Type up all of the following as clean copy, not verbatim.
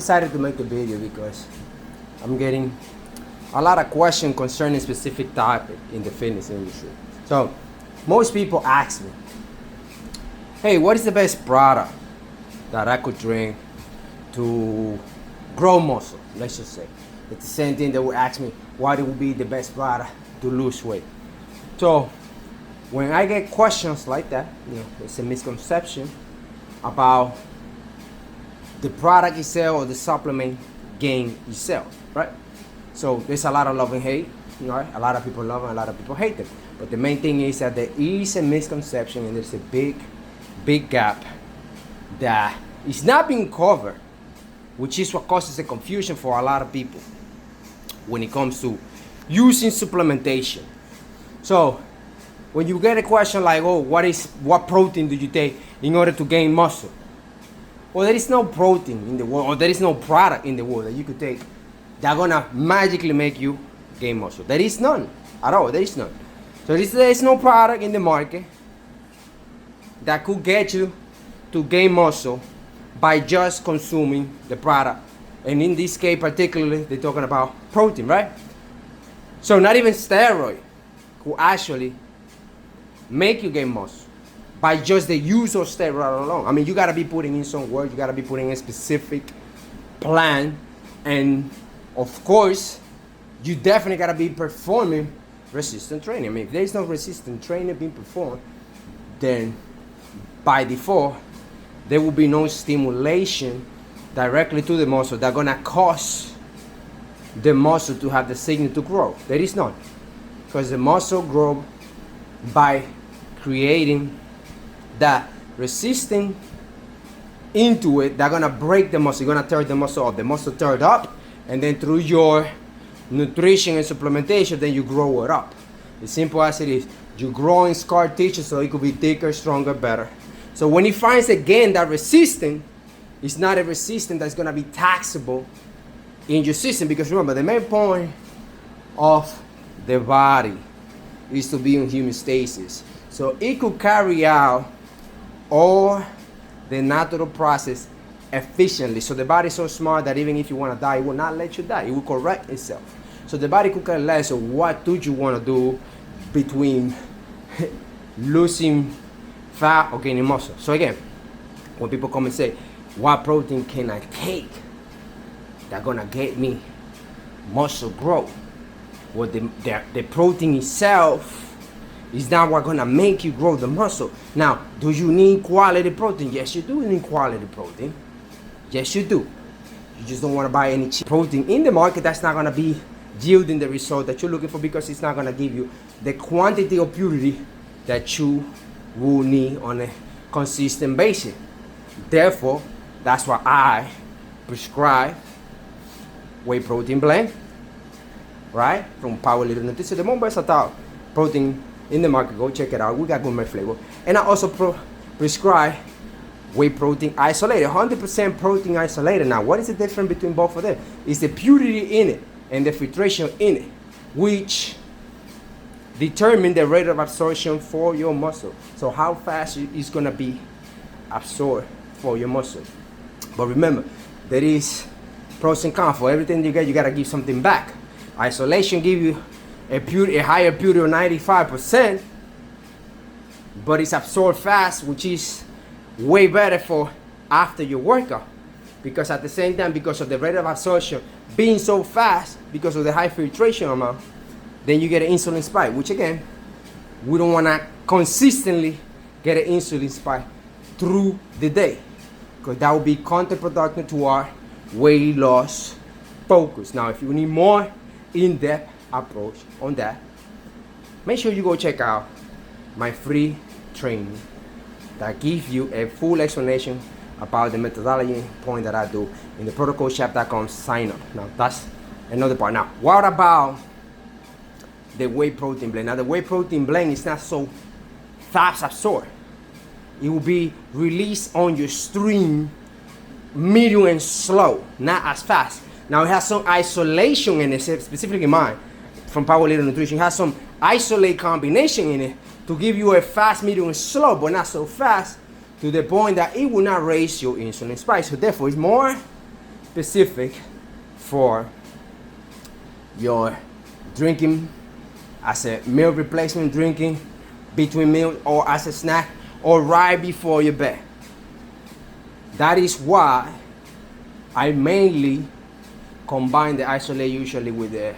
decided to make a video because I'm getting a lot of questions concerning specific topic in the fitness industry. So most people ask me, hey, what is the best product that I could drink to grow muscle? Let's just say. It's the same thing that would ask me what would be the best product to lose weight. So when I get questions like that, it's a misconception about the product itself or the supplement game itself, right? So there's a lot of love and hate, right? A lot of people love them, a lot of people hate them. But the main thing is that there is a misconception and there's a big gap that is not being covered, which is what causes a confusion for a lot of people when it comes to using supplementation. So when you get a question like, oh, what protein do you take in order to gain muscle? Well, there is no protein in the world, or there is no product in the world that you could take that's gonna magically make you gain muscle. There is none at all. There is none. So there is no product in the market that could get you to gain muscle by just consuming the product. And in this case particularly, they're talking about protein, right? So not even steroid could actually make you gain muscle by just the use of steroid alone. I mean, you gotta be putting in some work, you gotta be putting in a specific plan, and of course, you definitely gotta be performing resistance training. I mean, if there's no resistance training being performed, then by default, there will be no stimulation directly to the muscle that's gonna cause the muscle to have the signal to grow. There is none. Because the muscle grows by creating that resistance into it that's gonna break the muscle. You're gonna tear the muscle up. The muscle teared up, and then through your nutrition and supplementation, then you grow it up. As simple as it is. You grow in scar tissue so it could be thicker, stronger, better. So when he finds again that resistance, it's not a resistance that's gonna be taxable in your system, because remember, the main point of the body is to be in homeostasis. So it could carry out all the natural process efficiently. So the body is so smart that even if you want to die, it will not let you die. It will correct itself. So the body could care less of what do you want to do between losing fat or gaining muscle. So again, when people come and say, what protein can I take that's gonna get me muscle growth? Well, the protein itself is not what's gonna make you grow the muscle. Now, do you need quality protein? Yes, you do need quality protein. Yes, you do. You just don't want to buy any cheap protein in the market that's not gonna be yielding the result that you're looking for, because it's not gonna give you the quantity of purity that you will need on a consistent basis. Therefore, that's why I prescribe whey protein blend, right? From Power Leader Nutrition, the most versatile protein in the market. Go check it out. We got gourmet flavor. And I also prescribe whey protein isolated, 100% protein isolated. Now, what is the difference between both of them? It's the purity in it and the filtration in it, which determine the rate of absorption for your muscle. So how fast it's gonna be absorbed for your muscle. But remember, there is pros and cons. For everything you get, you gotta give something back. Isolation give you a higher purity of 95%, but it's absorbed fast, which is way better for after your workout. Because at the same time, because of the rate of absorption being so fast, because of the high filtration amount, then you get an insulin spike, which again, we don't wanna consistently get an insulin spike through the day, because that would be counterproductive to our weight loss focus. Now, if you need more in-depth approach on that, make sure you go check out my free training that gives you a full explanation about the methodology point that I do in the protocolshop.com sign up. Now that's another part. Now, what about the whey protein blend? Now, the whey protein blend is not so fast absorbed. It will be released on your stream medium and slow, not as fast. Now, it has some isolation in it, specifically mine from Power Leader Nutrition. It has some isolate combination in it to give you a fast, medium, and slow, but not so fast to the point that it will not raise your insulin spike. So therefore, it's more specific for your drinking as a meal replacement, drinking between meals or as a snack or right before your bed. That is why I mainly combine the isolate usually with the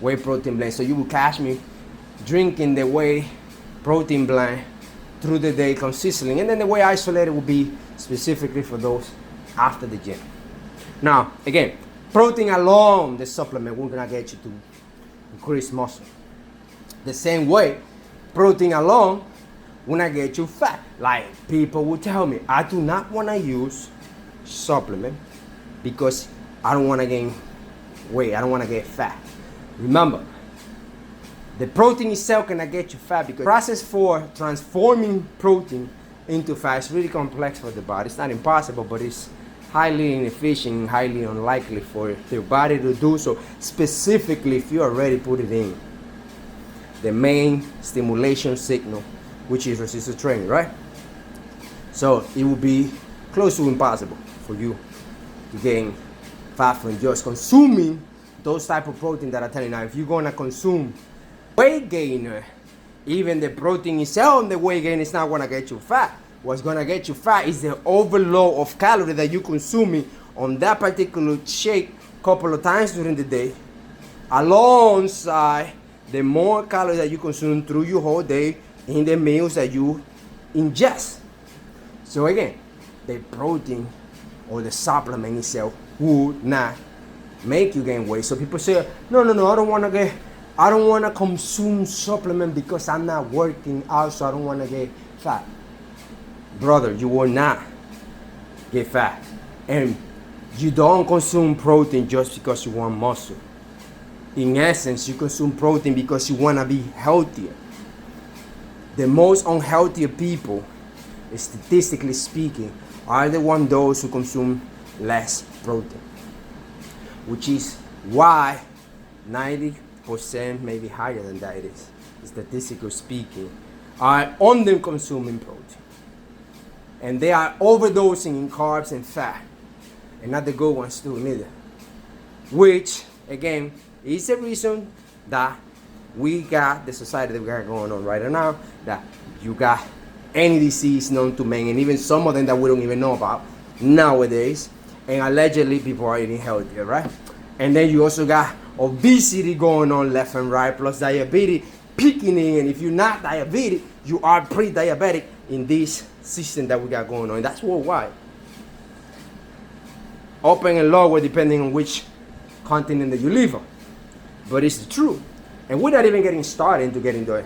whey protein blend. So you will catch me drinking the whey protein blend through the day consistently, and then the whey isolated will be specifically for those after the gym. Now, again, protein alone, the supplement, we're gonna get you to increase muscle. The same way, protein alone will not get you fat. Like people will tell me, I do not wanna use supplement because I don't wanna gain weight, I don't wanna get fat. Remember, the protein itself cannot get you fat because the process for transforming protein into fat is really complex for the body. It's not impossible, but it's highly inefficient, highly unlikely for your body to do so, specifically if you already put it in the main stimulation signal, which is resistance training, right? So it will be close to impossible for you to gain fat from just consuming those type of protein that I'm telling you. Now, if you're gonna consume weight gainer, even the protein itself, the weight gain is not gonna get you fat. What's gonna get you fat is the overload of calories that you're consuming on that particular shake a couple of times during the day, alongside the more calories that you consume through your whole day in the meals that you ingest. So again, the protein or the supplement itself would not make you gain weight. So people say, no, I don't want to consume supplement because I'm not working out, so I don't want to get fat. Brother, you will not get fat. And you don't consume protein just because you want muscle. In essence, you consume protein because you want to be healthier. The most unhealthy people, statistically speaking, are those who consume less protein. Which is why 90%, maybe higher than that it is, statistically speaking, are under-consuming protein. And they are overdosing in carbs and fat. And not the good ones too, neither. Which, again, is the reason that we got the society that we got going on right now, that you got any disease known to man, and even some of them that we don't even know about nowadays. And allegedly people are eating healthier, right? And then you also got obesity going on left and right, plus diabetes peaking in. And if you're not diabetic, you are pre-diabetic in this system that we got going on. And that's worldwide. Open and lower depending on which continent that you live on. But it's the truth. And we're not even getting started into getting there.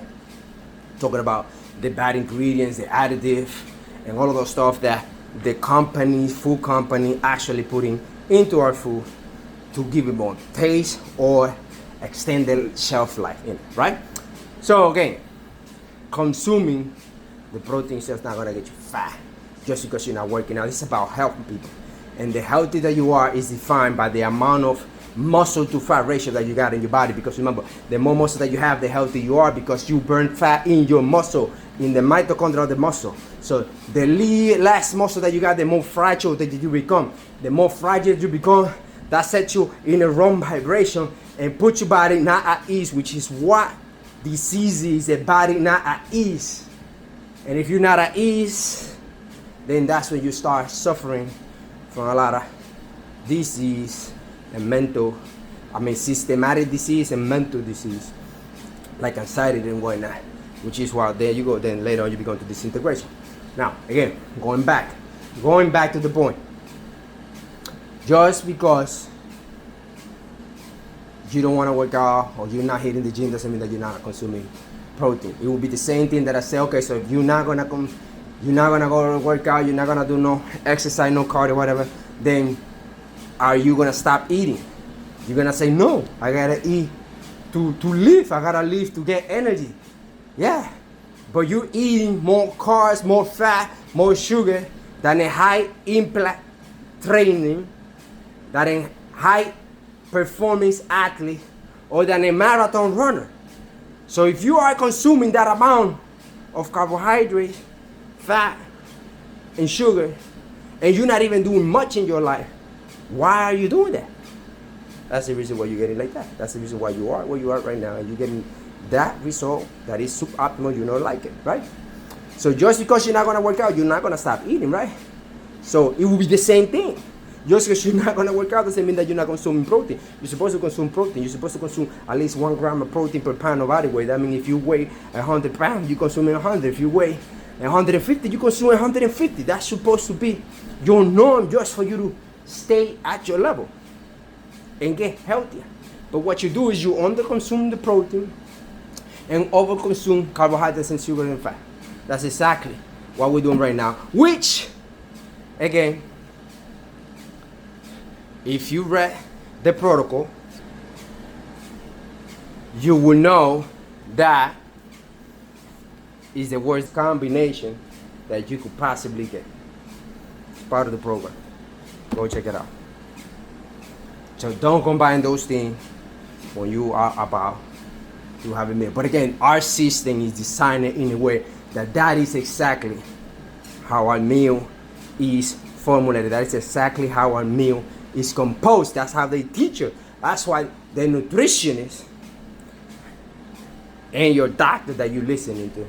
Talking about the bad ingredients, the additive, and all of those stuff that the company, food company, actually putting into our food to give it more taste or extend the shelf life in it, right? So again, consuming the protein itself is not gonna get you fat just because you're not working out. This is about helping people. And the healthy that you are is defined by the amount of muscle to fat ratio that you got in your body. Because remember, the more muscle that you have, the healthier you are, because you burn fat in your muscle, in the mitochondria of the muscle. So the less muscle that you got, the more fragile that you become. The more fragile you become, that sets you in a wrong vibration and puts your body not at ease, which is what disease is, a body not at ease. And if you're not at ease, then that's when you start suffering from a lot of disease and systematic disease and mental disease, like anxiety and whatnot, which is why there you go, then later on you become to disintegration. Now, again, going back to the point. Just because you don't want to work out or you're not hitting the gym doesn't mean that you're not consuming protein. It will be the same thing that I say, okay, so if you're not gonna go to work out, you're not gonna do no exercise, no cardio, whatever, then are you gonna stop eating? You're gonna say, no, I gotta eat to live. I gotta live to get energy. Yeah, but you're eating more carbs, more fat, more sugar than a high impact training, than a high performance athlete, or than a marathon runner. So if you are consuming that amount of carbohydrates, fat, and sugar, and you're not even doing much in your life, Why are you doing that? That's the reason why you're getting like that. That's the reason why you are where you are right now, and you're getting that result that is suboptimal. You don't like it, right? So just because you're not gonna work out, you're not gonna stop eating, right? So it will be the same thing. Just because you're not gonna work out doesn't mean that you're not consuming protein. You're supposed to consume protein. You're supposed to consume at least 1 gram of protein per pound of body weight. That means if you weigh 100 pounds, you consume 100. If you weigh 150, you consume 150. That's supposed to be your norm just for you to stay at your level and get healthier. But what you do is you underconsume the protein and overconsume carbohydrates and sugar and fat. That's exactly what we're doing right now. Which, again, if you read the protocol, you will know that is the worst combination that you could possibly get. It's part of the program. Go check it out. So don't combine those things when you are about to have a meal. But again, our system is designed in a way that is exactly how our meal is formulated. That is exactly how our meal is composed. That's how they teach you. That's why the nutritionist and your doctor that you're listening to,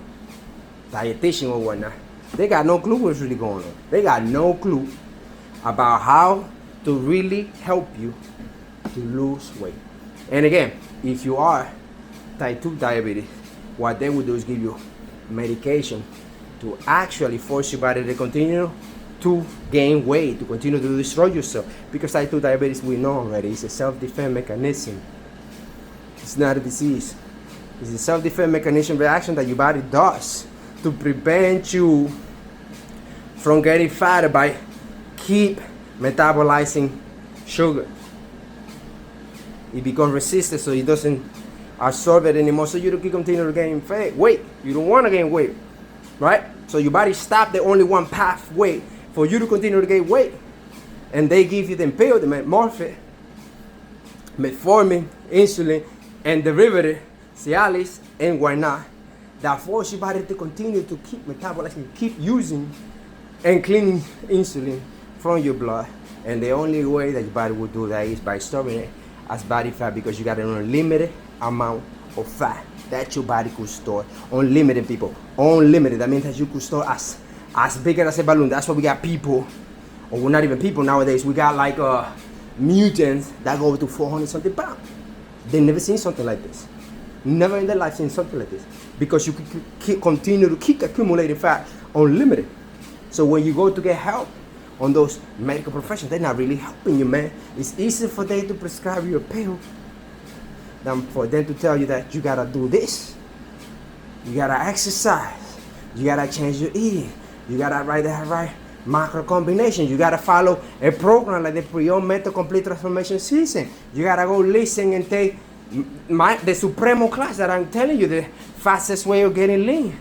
dietitian or whatnot, they got no clue what's really going on. They got no clue about how to really help you to lose weight. And again, if you are type 2 diabetes, what they will do is give you medication to actually force your body to continue to gain weight, to continue to destroy yourself. Because type 2 diabetes, we know already, it's a self-defense mechanism. It's not a disease. It's a self-defense mechanism reaction that your body does to prevent you from getting fatter by keep metabolizing sugar. It becomes resistant, so it doesn't absorb it anymore, so you don't continue to gain weight. You don't want to gain weight, right? So your body stopped the only one pathway for you to continue to gain weight. And they give you the pill, the metformin, insulin, and derivative, Cialis, and whatnot, that force your body to continue to keep metabolizing, keep using and cleaning insulin from your blood. And the only way that your body will do that is by storing it as body fat, because you got an unlimited amount of fat that your body could store. Unlimited, people. Unlimited. That means that you could store as big as a balloon. That's why we got people, or we're not even people nowadays. We got like mutants that go to 400 something pounds. They never seen something like this. Never in their life seen something like this. Because you continue to keep accumulating fat unlimited. So when you go to get help on those medical professions, they're not really helping you, man. It's easy for them to prescribe you a pill than for them to tell you that you gotta do this. You gotta exercise. You gotta change your eating. You gotta write that right macro combination. You gotta follow a program like the Pre-Owned Mental Complete Transformation Season. You gotta go listen and take the Supremo class that I'm telling you, the fastest way of getting lean.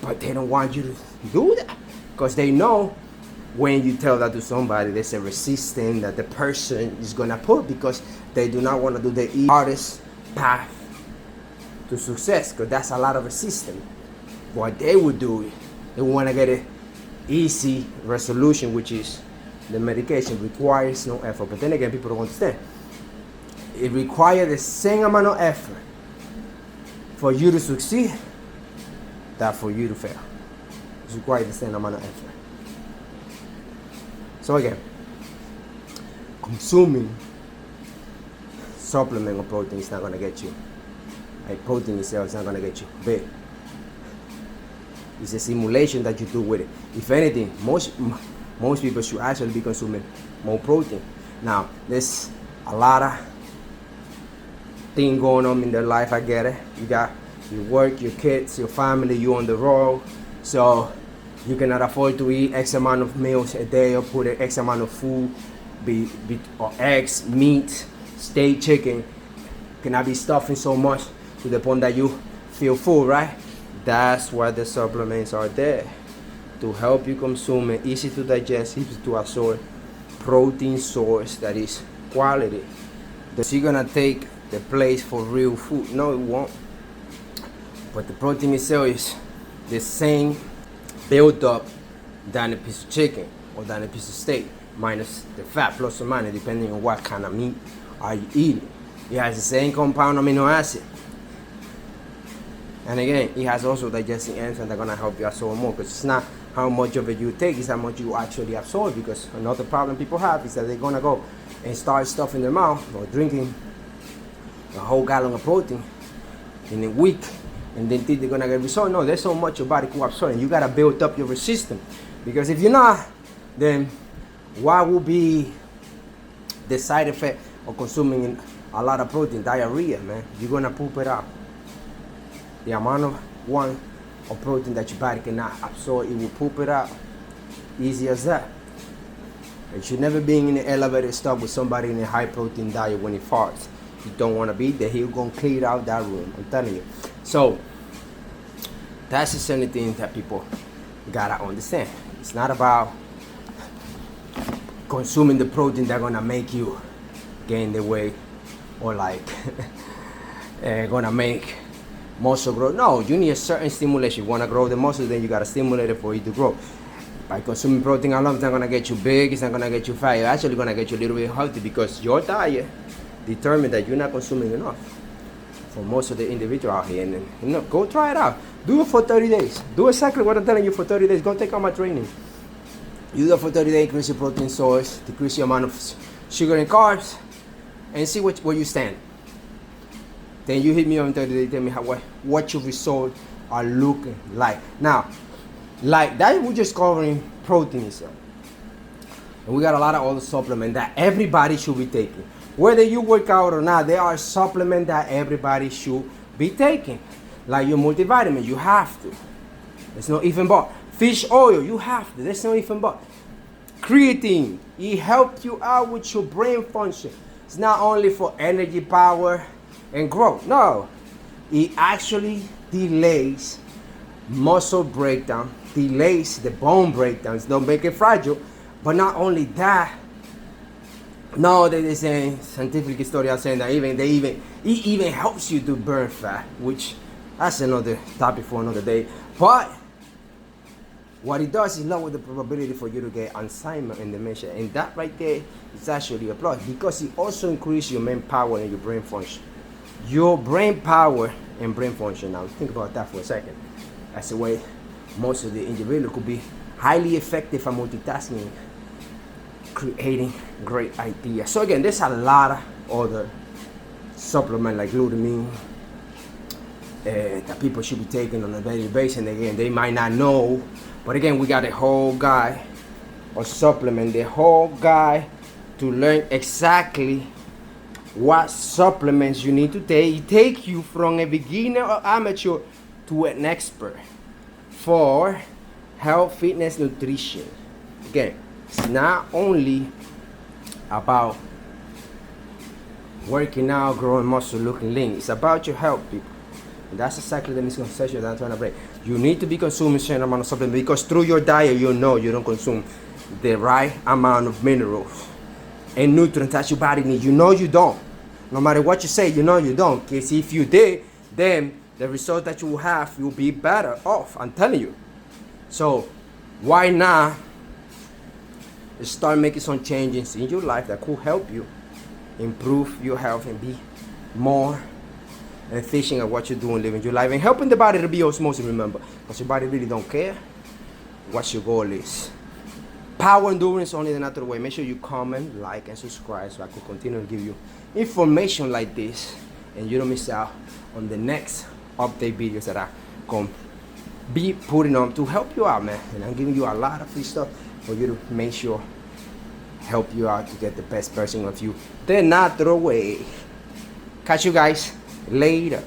But they don't want you to do that, because they know when you tell that to somebody, there's a resistance that the person is gonna put, because they do not want to do the hardest path to success, because that's a lot of resistance. What they would do, they want to get an easy resolution, which is the medication requires no effort. But then again, people don't understand. It requires the same amount of effort for you to succeed that for you to fail. It requires the same amount of effort. So again, consuming supplement of protein is not going to get you. Like protein itself is not going to get you big. It's a simulation that you do with it. If anything, most people should actually be consuming more protein. Now, there's a lot of things going on in their life. I get it. You got your work, your kids, your family, you on the road. So you cannot afford to eat X amount of meals a day, or put X amount of food, or eggs, meat, steak, chicken. Cannot be stuffing so much to the point that you feel full, right? That's why the supplements are there, to help you consume an easy to digest, easy to absorb protein source that is quality. Is it gonna take the place for real food? No, it won't. But the protein itself is the same built up than a piece of chicken or than a piece of steak. minus the fat, plus or minus, depending on what kind of meat are you eating. It has the same compound amino acid. And again, it has also digesting enzymes that are gonna help you absorb more, because it's not how much of it you take, it's how much you actually absorb. Because another problem people have is that they're gonna go and start stuffing their mouth or drinking a whole gallon of protein in a week, and then think they're gonna get result. No, there's so much your body can absorb, and you gotta build up your resistance. Because if you're not, then what will be the side effect of consuming a lot of protein? Diarrhea, man. You're gonna poop it out. The amount of protein that your body cannot absorb, it will poop it out. Easy as that. You should never be in the elevator stuck with somebody in a high protein diet when he farts. You don't want to be there. He's gonna clear out that room. I'm telling you. So that's the only thing that people gotta understand. It's not about consuming the protein that's gonna make you gain the weight or like gonna make muscle grow. No, you need a certain stimulation. You wanna grow the muscle, then you gotta stimulate it for it to grow. By consuming protein alone, it's not gonna get you big, it's not gonna get you fat. It's actually gonna get you a little bit healthy, because your diet determined that you're not consuming enough for most of the individual out here. And you know, go try it out. Do it for 30 days. Do exactly what I'm telling you for 30 days. Go take out my training. You do it for 30 days, increase your protein source, decrease your amount of sugar and carbs, and see where you stand. Then you hit me on 30 days, tell me what your results are looking like. Now, like that, we're just covering protein itself. And we got a lot of other supplements that everybody should be taking. Whether you work out or not, there are supplements that everybody should be taking. Like your multivitamin, you have to. There's no even but. Fish oil, you have to. There's no even but. Creatine, it helps you out with your brain function. It's not only for energy, power, and growth. No, it actually delays muscle breakdown, delays the bone breakdowns, don't make it fragile. But not only that, no, they're saying, scientific studies are saying that it even helps you to burn fat, which that's another topic for another day. But what it does is lower the probability for you to get Alzheimer's and dementia, and that right there is actually a plus, because it also increases your main power and your brain function. Your brain power and brain function. Now think about that for a second. That's the way most of the individuals could be highly effective at multitasking, creating great ideas. So again, there's a lot of other supplements like glutamine that people should be taking on a daily basis. And again, they might not know, but again, we got a whole guide or supplement, the whole guide to learn exactly what supplements you need to take you from a beginner or amateur to an expert for health, fitness, nutrition. Again, it's not only about working out, growing muscle, looking lean. It's about your health, people. And that's exactly the misconception that I'm trying to break. You need to be consuming a certain amount of supplements, because through your diet, you know you don't consume the right amount of minerals and nutrients that your body needs. You know you don't. No matter what you say, you know you don't. Because if you did, then the result that you will have, you'll be better off. I'm telling you. So why not start making some changes in your life that could help you improve your health and be more efficient at what you're doing, living your life, and helping the body to be osmosis, remember. Because your body really don't care what your goal is. Power endurance only the natural way. Make sure you comment, like, and subscribe so I can continue to give you information like this, and you don't miss out on the next update videos that I can be putting on to help you out, man. And I'm giving you a lot of free stuff for you to make sure help you out to get the best version of you the natural way. Catch you guys later.